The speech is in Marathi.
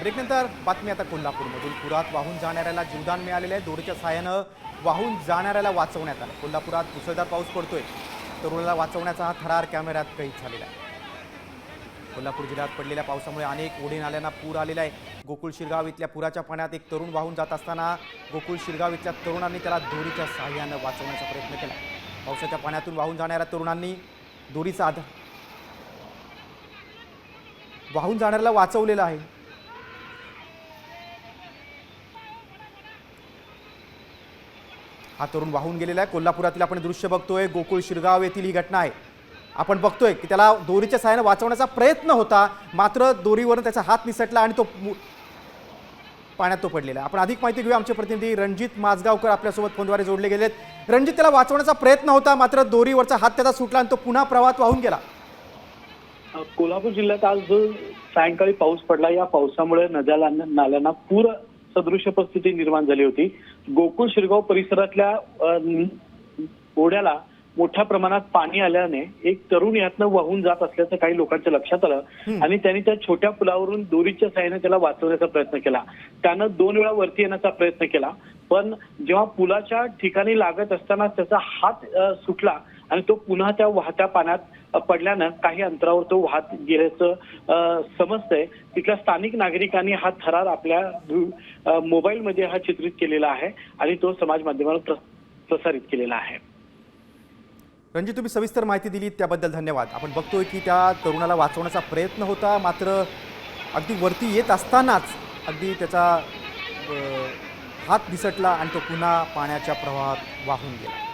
ब्रेकनंतर बातमी आता कोल्हापूरमधून पुरात वाहून जाणाऱ्याला जीवदान मिळालेलं आहे। दोरीच्या साहाय्यानं वाहून जाणाऱ्याला वाचवण्यात आलं। कोल्हापुरात मुसळधार पाऊस पडतोय, तरुणाला वाचवण्याचा हा थरार कॅमेऱ्यात कैद झालेला आहे। कोल्हापूर जिल्ह्यात पडलेल्या पावसामुळे अनेक ओढे नाल्यांना पूर आलेला आहे। गोकुळ शिरगाव इथल्या पुराच्या पाण्यात एक तरुण वाहून जात असताना गोकुळ शिरगाव इथल्या तरुणांनी त्याला दोरीच्या साहाय्यानं वाचवण्याचा प्रयत्न केला। पावसाच्या पाण्यातून वाहून जाणाऱ्या तरुणांनी दोरीचा आधार वाहून जाणाऱ्याला वाचवलेलं आहे। हा तरुण वाहून गेलेला आहे। कोल्हापुरातील आपण दृश्य बघतोय, गोकुळ शिरगाव येथील ही घटना आहे। आपण बघतोय की त्याला दोरीच्या साहाय्याने वाचवण्याचा प्रयत्न होता, मात्र दोरीवरून त्याचा हात निसटला आणि तो पाण्यात पडलेला आहे। आपण अधिक माहिती घेऊया। आमचे प्रतिनिधी रणजित माजगावकर आपल्यासोबत फोनद्वारे जोडले गेलेत। रणजित, त्याला वाचवण्याचा प्रयत्न होता, मात्र दोरीवरचा हात त्याचा सुटला आणि तो पुन्हा प्रवाहात वाहून गेला। कोल्हापूर जिल्ह्यात आज जो सायंकाळी पाऊस पडला, या पावसामुळे नद्या नाल्यांना पूर सदृश परिस्थिती निर्माण झाली होती। गोकुळ शिरगाव परिसरातल्या ओढ्याला मोठ्या प्रमाणात पाणी आल्याने एक तरुण यातनं वाहून जात असल्याचं काही लोकांच्या लक्षात आलं आणि त्यांनी त्या छोट्या पुलावरून दोरीच्या साहाय्याने त्याला वाचवण्याचा प्रयत्न केला। त्यानं 2 वेळा वरती येण्याचा प्रयत्न केला, पण जेव्हा पुलाच्या ठिकाणी लागत असताना त्याचा हात सुटला आणि तो पुन्हा त्या वाहत्या पाण्यात पडल्यानं काही अंतरावर तो वाहत गेल्याचं समजतंय। तिथल्या स्थानिक नागरिकांनी हा थरार आपल्या मोबाईलमध्ये हा चित्रित केलेला आहे आणि तो समाज माध्यमावर प्रसारित केलेला आहे। रणजित, तुम्ही सविस्तर माहिती दिली त्याबद्दल धन्यवाद। आपण बघतोय की त्या तरुणाला वाचवण्याचा प्रयत्न होता, मात्र अगदी वरती येत असतानाच अगदी त्याचा हात निसटला आणि तो पुन्हा पाण्याच्या प्रवाहात वाहून गेला।